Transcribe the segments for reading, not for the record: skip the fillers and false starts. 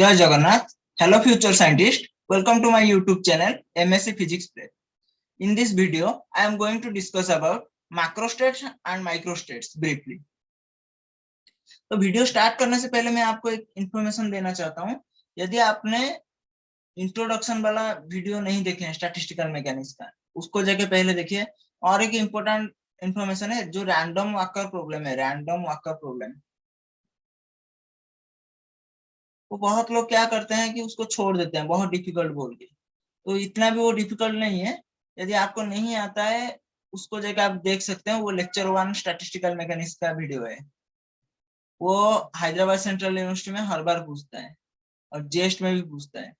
जय Jagannath. Hello future scientist. Welcome to my YouTube channel MSc Physics Play. In this video, I am going to discuss about macrostates and microstates briefly. तो video start करने से पहले मैं आपको एक information देना चाहता हूँ. यदि आपने इंट्रोडक्शन वाला वीडियो नहीं देखे हैं स्टैटिस्टिकल मैकेनिक्स का, उसको जाके पहले देखिए. और एक इम्पोर्टेंट इंफॉर्मेशन है जो रैंडम वॉकर प्रॉब्लम है. रैंडम वॉकर प्रॉब्लम, वो बहुत लोग क्या करते हैं कि उसको छोड़ देते हैं बहुत डिफिकल्ट बोल के. तो इतना भी वो डिफिकल्ट नहीं है. यदि आपको नहीं आता है उसको जगह आप देख सकते हैं. वो लेक्चर 1 स्टैटिस्टिकल मैकेनिक्स का वीडियो है. वो हैदराबाद सेंट्रल यूनिवर्सिटी में हर बार पूछता है और जेस्ट में भी पूछता है.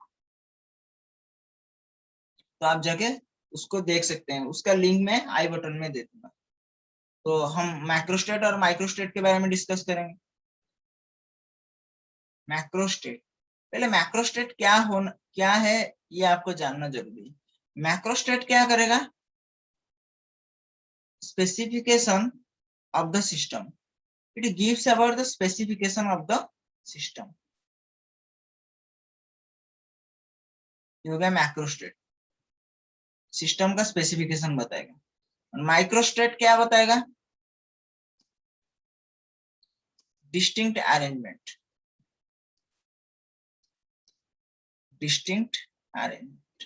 तो आप जाके उसको देख सकते हैं. उसका लिंक मैं आई बटन में दे दूंगा. तो हम मैक्रोस्टेट और माइक्रोस्टेट के बारे में डिस्कस करेंगे. मैक्रोस्टेट, पहले मैक्रोस्टेट क्या है ये आपको जानना जरूरी है. मैक्रोस्टेट क्या करेगा? Specification of the system. It gives about the specification of the system. ये हो गया मैक्रोस्टेट. सिस्टम का स्पेसिफिकेशन बताएगा. माइक्रोस्टेट क्या बताएगा? Distinct arrangement. Distinct arrangement.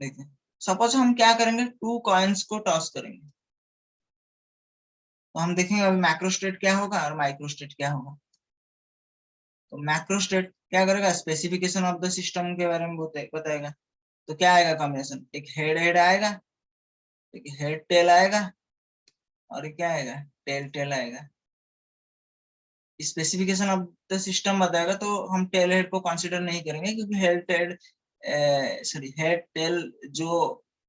देखिए, सपोज हम क्या करेंगे, 2 कॉइन्स को टॉस करेंगे. तो हम देखेंगे अभी मैक्रोस्टेट क्या होगा और माइक्रोस्टेट क्या होगा. तो मैक्रोस्टेट क्या करेगा? स्पेसिफिकेशन ऑफ द सिस्टम के बारे में बताएगा. तो क्या आएगा कॉम्बिनेशन? एक हेड हेड आएगा, एक हेड टेल आएगा, और क्या आएगा? टेल टेल आएगा. स्पेसिफिकेशन ऑफ द सिस्टम बताएगा तो हम टेल हेड को कंसीडर नहीं करेंगे, क्योंकि हेड टेल जो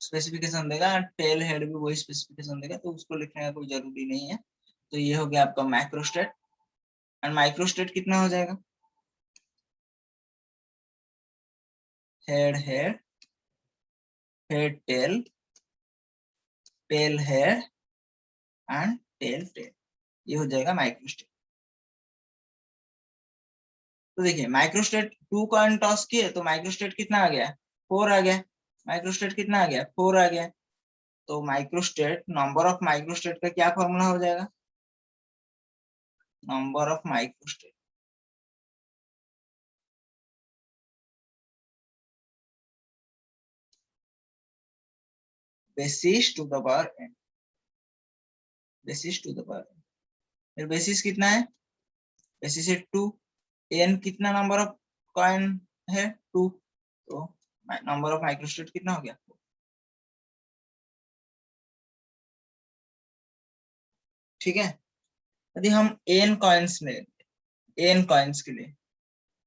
स्पेसिफिकेशन देगा, टेल हेड भी वही स्पेसिफिकेशन देगा, तो उसको लिखने का कोई जरूरी नहीं है. तो ये हो गया आपका माइक्रोस्टेट. एंड माइक्रोस्टेट कितना हो जाएगा? Head head, head tail, tail head and tail tail. ये हो जाएगा माइक्रोस्टेट. तो देखिए, माइक्रोस्टेट 2 कॉइन टॉस किए तो माइक्रोस्टेट कितना आ गया? 4 आ गया. माइक्रोस्टेट कितना आ गया? 4 आ गया. तो माइक्रोस्टेट, नंबर ऑफ माइक्रोस्टेट का क्या फॉर्मूला हो जाएगा? Number of microstate basis to the power n. Basis to the power n. फिर बेसिस कितना है? बेसिस है 2. n कितना नंबर ऑफ कॉइन है? 2. तो नंबर ऑफ माइक्रोस्टेट कितना हो गया? ठीक है. यदि हम n कॉइन्स में, n कॉइन्स के लिए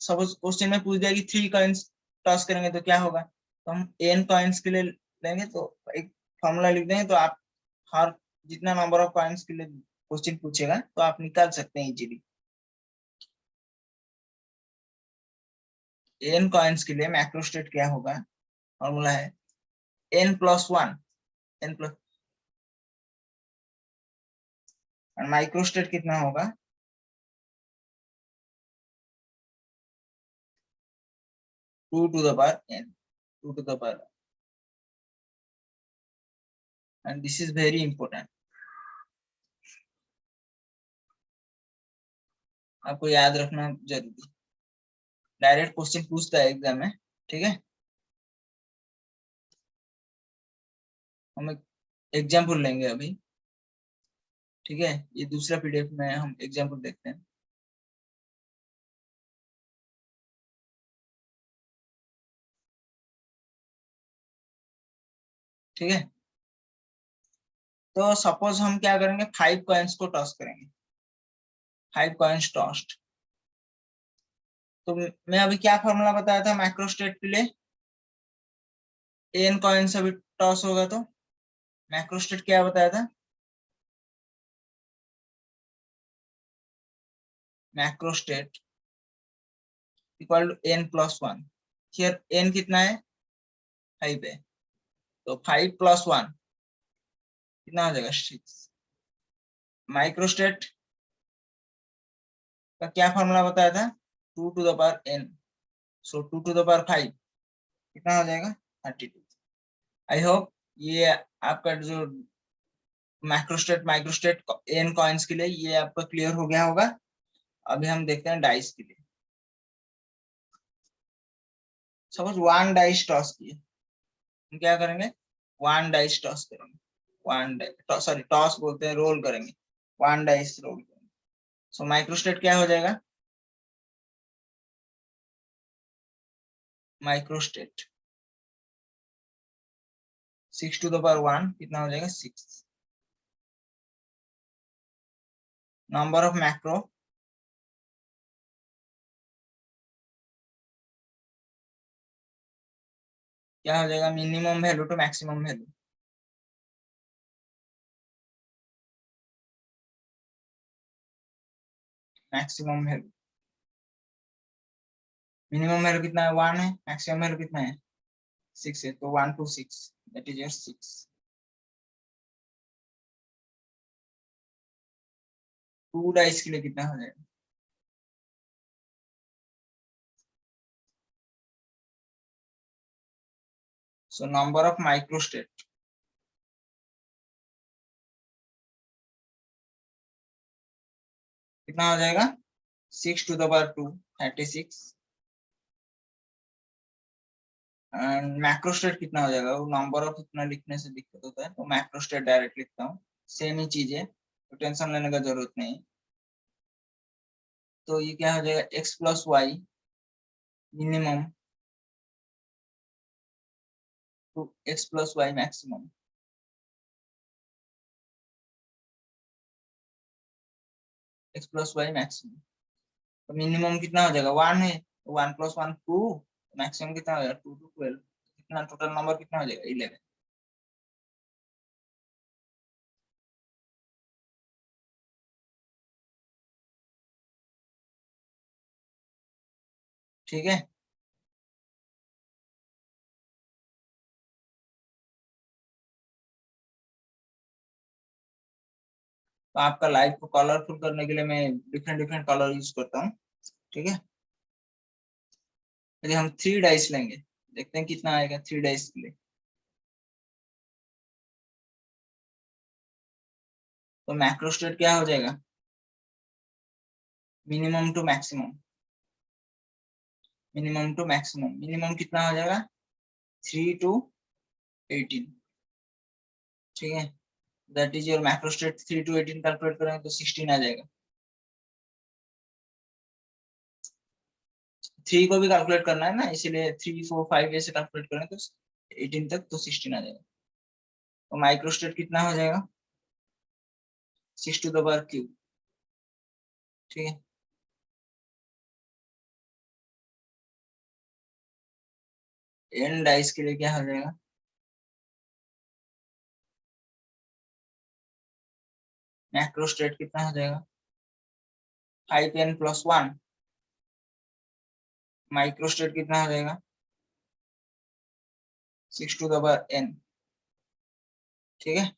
सपोज क्वेश्चन में पूछ दिया कि 3 कॉइन्स टॉस करेंगे तो क्या होगा, तो हम n कॉइन्स के लिए लेंगे तो एक फॉर्मूला लिख देंगे. तो आप हर जितना नंबर ऑफ कॉइन्स के लिए क्वेश्चन पूछेगा तो आप निकाल सकते हैं इजीली. n कॉइन्स के लिए मैक्रोस्टेट क्या होगा? फॉर्मूला है n+1. n प्लस, माइक्रोस्टेट कितना होगा? 2 to the power n. 2 to the power. And this is very important. आपको याद रखना जरूरी. डायरेक्ट क्वेश्चन पूछता है एग्जाम में. ठीक है. हम एक एग्जाम्पल लेंगे अभी. ठीक है, ये दूसरा पीडीएफ में हम एग्जाम्पल देखते हैं. ठीक है. तो सपोज हम क्या करेंगे, 5 कॉइन्स को टॉस करेंगे. 5 कॉइन्स टॉस्ड. तो मैं अभी क्या फॉर्मूला बताया था मैक्रोस्टेट के लिए? n कॉइन्स अभी टॉस होगा तो मैक्रोस्टेट क्या बताया था? Macrostate equal to n+1. Here n कितना है? 5 है. तो 5+1 कितना हो जाएगा 6। माइक्रोस्टेट का क्या फॉर्मूला बताया था 2 to the power n, so 2 to the power 5 कितना हो जाएगा 32। आई होप ये आपका जो मैक्रोस्टेट माइक्रोस्टेट एन कॉइन्स के लिए ये आपका क्लियर हो गया होगा। अभी हम देखते हैं डाइस के लिए। सपोज 1 डाइस टॉस किए, हम क्या करेंगे 1 डाइस टॉस करेंगे, 1 सॉरी टॉस बोलते हैं, रोल करेंगे, 1 डाइस रोल करेंगे। सो माइक्रोस्टेट क्या हो जाएगा, माइक्रोस्टेट 6 to the power 1 कितना हो जाएगा 6। नंबर ऑफ मैक्रो क्या हो जाएगा, minimum value to maximum value, maximum value, minimum value कितना है 1 है, मैक्सिमम वैल्यू कितना है 6 है, तो 1 to 6 that is your 6। 2 dice के लिए कितना हो जाएगा, सो नंबर ऑफ माइक्रोस्टेट कितना हो जाएगा 6 to the power 2 36। And macrostate कितना हो जाएगा, वो नंबर ऑफ इतना लिखने से दिक्कत होता है, तो मैक्रोस्टेट डायरेक्ट लिखता हूँ, सेम ही चीज है तो टेंशन लेने का जरूरत नहीं। तो ये क्या हो जाएगा x+y minimum to x+y maximum, x+y maximum. तो मिनिमम कितना हो जाएगा 1 है, तो 1+1 2, मैक्सिमम कितना हो जाएगा 2 to 12, कितना टोटल नंबर कितना हो जाएगा 11। ठीक है, तो आपका लाइफ को कलरफुल करने के लिए मैं डिफरेंट डिफरेंट कलर यूज करता हूँ। ठीक है, यदि हम 3 डाइस लेंगे, देखते हैं कितना आएगा 3 डाइस के लिए। तो मैक्रोस्टेट क्या हो जाएगा, minimum to maximum, minimum to maximum, minimum कितना हो जाएगा 3 to 18। ठीक है, that is your macrostate. 3 to 18 calculate करेंगे तो 16 आ जाएगा। 3 को भी कैलकुलेट करना है ना, इसीलिए 3 4 5 ऐसे कैलकुलेट करें तो 18 तक, तो 16 आ जाएगा। तो माइक्रोस्टेट कितना हो जाएगा 6 to the power 3। ठीक है, एन डाइस के लिए क्या हो जाएगा, मैक्रोस्टेट कितना हो जाएगा 5n+1, माइक्रोस्टेट कितना हो जाएगा 6 to the power n। ठीक है,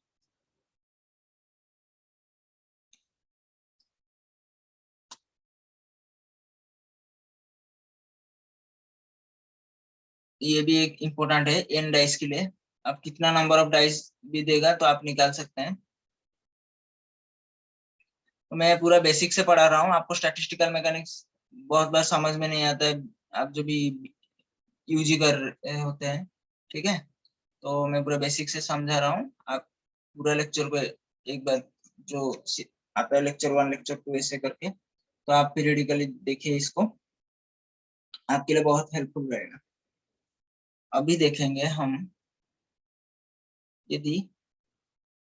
ये भी एक इम्पोर्टेंट है एन डाइस के लिए। अब कितना नंबर ऑफ डाइस भी देगा तो आप निकाल सकते हैं। तो मैं पूरा बेसिक से पढ़ा रहा हूँ आपको, स्टैटिस्टिकल मैकेनिक्स बहुत बार समझ में नहीं आता है, आप जो भी यूजी कर रहे होते हैं। ठीक है, तो मैं पूरा बेसिक से समझा रहा हूँ, आप पूरा लेक्चर को एक बार जो आता है लेक्चर 1 लेक्चर 2 ऐसे करके, तो आप पीरियडिकली देखिए इसको, आपके लिए बहुत हेल्पफुल रहेगा। अभी देखेंगे हम, यदि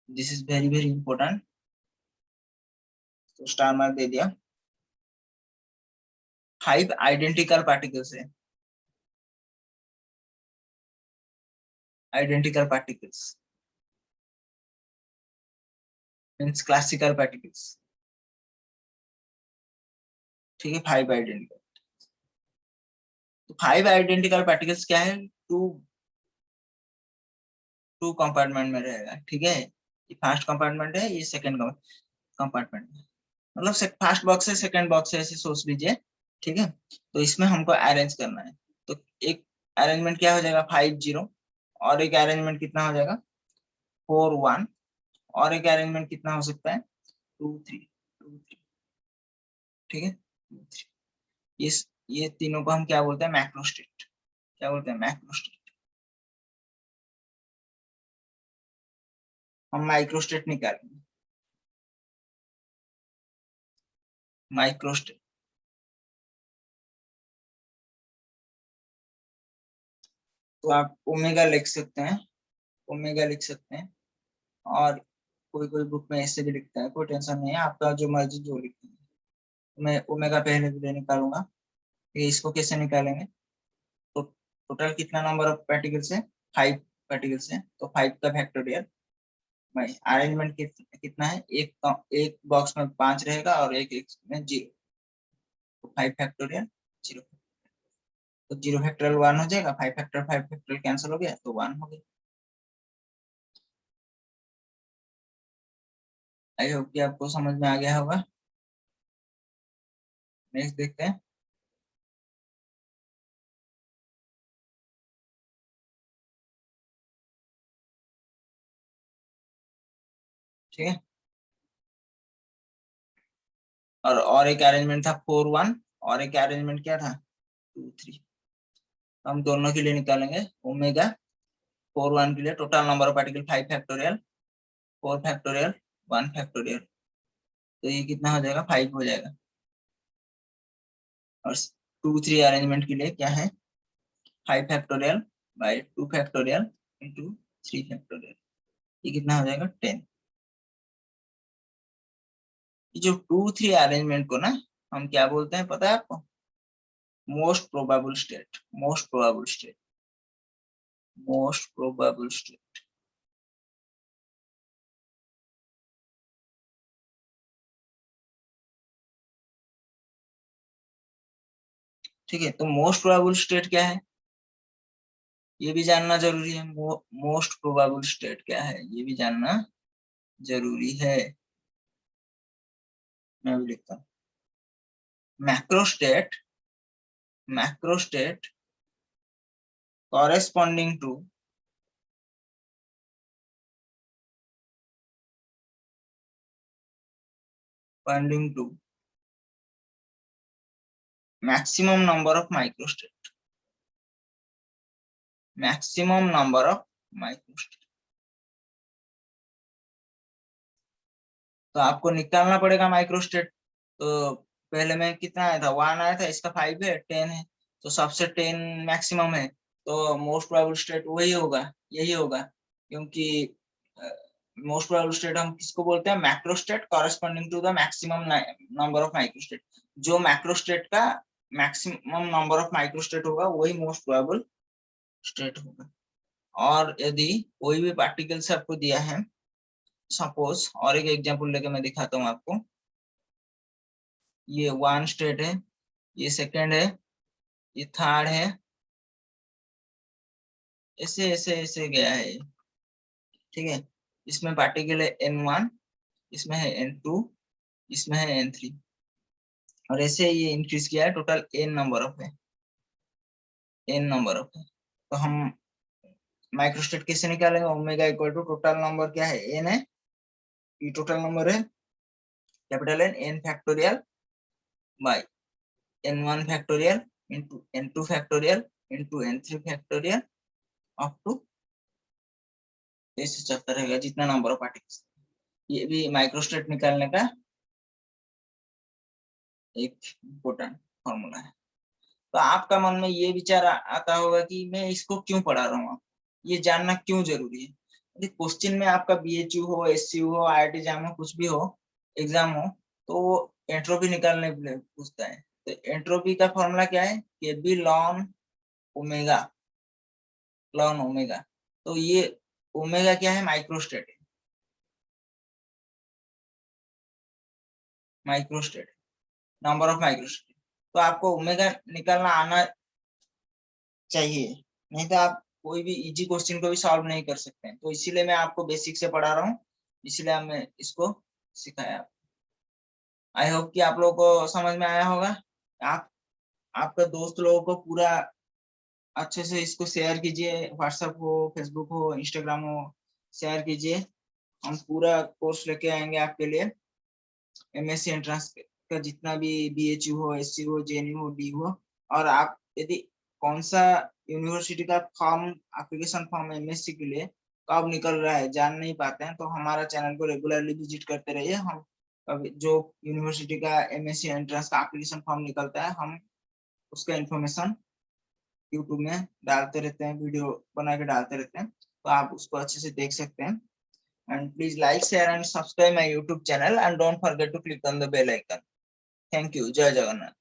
this is very very important, तो स्टार मार्क दे दिया। 5 आइडेंटिकल पार्टिकल्स है, identical particles means classical particles. ठीक है, 5 आइडेंटिकल, तो 5 आइडेंटिकल पार्टिकल्स क्या है, टू टू कंपार्टमेंट में रहेगा, ठीक है। ये फर्स्ट कंपार्टमेंट है, ये सेकंड कंपार्टमेंट है, मतलब फर्स्ट बॉक्स है सेकंड बॉक्स है, ऐसे सोच लीजिए, ठीक है। तो इसमें हमको अरेंज करना है, तो एक अरेंजमेंट क्या हो जाएगा 5 0, और एक अरेंजमेंट कितना हो जाएगा 4 1, और एक अरेंजमेंट कितना हो सकता है 2 3, ठीक है 2 3। इस ये तीनों को हम क्या बोलते हैं मैक्रोस्टेट, क्या बोलते हैं मैक्रोस्टेट। हम माइक्रोस्टेट निकालेंगे, माइक्रोस्टेट। तो आप ओमेगा लिख सकते हैं, ओमेगा लिख सकते हैं, और कोई कोई बुक में ऐसे भी लिखता है, कोई टेंशन नहीं है, आपका जो मर्जी जो लिखते हैं। मैं ओमेगा पहले भी निकालूंगा, ये इसको कैसे निकालेंगे, तो टोटल कितना नंबर ऑफ पार्टिकल्स है 5 पार्टिकल्स है, तो 5 का फैक्टोरियल भाई अरेंजमेंट कितना है, एक बॉक्स में 5 रहेगा और एक में 0, तो 5 फैक्टोरियल 0, तो 0 फैक्टोरियल 1 हो जाएगा, 5 फैक्टोरियल कैंसिल हो गया तो 1 हो गया। आई होप कि आपको समझ में आ गया होगा। नेक्स्ट देखते हैं। ठीक है, और एक अरेंजमेंट था 4 1, और एक अरेंजमेंट क्या था 2 3। हम दोनों के लिए निकालेंगे ओमेगा 4 1 के लिए total number of particle 5 factorial 4 factorial 1 factorial, तो ये कितना हो जाएगा 5 हो जाएगा। और 2 3 अरेंजमेंट के लिए क्या है 5 factorial by 2 factorial into 3 factorial, ये कितना हो जाएगा 10। ये जो 2 3 अरेंजमेंट को ना हम क्या बोलते हैं पता है आपको, most probable state, most probable state, most probable state. ठीक है, तो मोस्ट प्रोबेबल स्टेट क्या है ये भी जानना जरूरी है। मोस्ट प्रोबेबल स्टेट क्या है ये भी जानना जरूरी है। मैं भी लिखता हूँ macrostate, macrostate corresponding to corresponding to maximum number of microstate, maximum number of microstate। तो आपको निकालना पड़ेगा माइक्रोस्टेट। तो पहले में कितना आया था 1 आया था, इसका 5 है 10 है, तो सबसे 10 मैक्सिमम है, तो मोस्ट प्रोबेबल स्टेट वही होगा, यही होगा, क्योंकि मोस्ट प्रोबेबल स्टेट हम किसको बोलते हैं macrostate corresponding to the maximum number of microstate. जो मैक्रोस्टेट का मैक्सिमम नंबर ऑफ माइक्रोस्टेट होगा वही मोस्ट प्रोबेबल स्टेट होगा। और यदि कोई भी पार्टिकल से आपको दिया है, सपोज और एक एग्जांपल लेके मैं दिखाता हूँ आपको, ये 1 स्टेट है, ये सेकंड है, ये थर्ड है, ऐसे ऐसे ऐसे गया है, ठीक है। इसमें पार्टिकल है N1, इसमें है N2, इसमें है N3, और ऐसे ये इंक्रीज किया है, टोटल n नंबर ऑफ है, n नंबर ऑफ है। तो हम माइक्रोस्टेट कैसे निकालेंगे, omega equal to total number क्या है n है, ये टोटल नंबर है capital N, n factorial by n1 factorial into n2 factorial into n3 factorial up to ऐसे चलता रहेगा जितना नंबर ऑफ पार्टिकल्स। ये भी माइक्रोस्टेट निकालने का एक इम्पोर्टेंट फॉर्मूला है। तो आपका मन में ये विचार आता होगा कि मैं इसको क्यों पढ़ा रहा हूँ, ये जानना क्यों जरूरी है। यदि क्वेश्चन में आपका बीएचयू हो, एससीयू हो, आईआईटी एग्जाम हो, कुछ भी हो एग्जाम हो, तो एंट्रोपी निकालने के लिए पूछता है। तो एंट्रोपी का फॉर्मूला क्या है K B ln omega, ln omega. तो ये ओमेगा क्या है microstate, microstate number of microstate. तो आपको ओमेगा निकालना आना चाहिए, नहीं तो आप कोई भी इजी क्वेश्चन को भी सॉल्व नहीं कर सकते हैं। तो इसीलिए मैं आपको बेसिक से पढ़ा रहा हूँ, इसलिए मैं इसको सिखाया। आई होप कि आप लोगों को समझ में आया होगा। आप आपका दोस्त लोगों को पूरा अच्छे से इसको शेयर कीजिए, व्हाट्सएप हो, फेसबुक हो, इंस्टाग्राम हो, शेयर कीजिए। हम पूरा कोर्स लेके आएंगे आपके लिए। एमएससी एंट्रेंस का जितना भी बीएचयू हो, एसयू हो, जेएनयू हो, डी हो, और आप यदि कौन सा यूनिवर्सिटी का फॉर्म, एप्लीकेशन फॉर्म एमएससी के लिए कब निकल रहा है जान नहीं पाते हैं, तो हमारा चैनल को रेगुलरली विजिट करते रहिए। हम अभी जो यूनिवर्सिटी का एमएससी एंट्रेंस का एप्लीकेशन फॉर्म निकलता है, हम उसका इंफॉर्मेशन यूट्यूब में डालते रहते हैं, वीडियो बना के डालते रहते हैं, तो आप उसको अच्छे से देख सकते हैं। And please like, share and subscribe my YouTube channel and don't forget to click on the bell icon. Thank you. Jai Jagannath.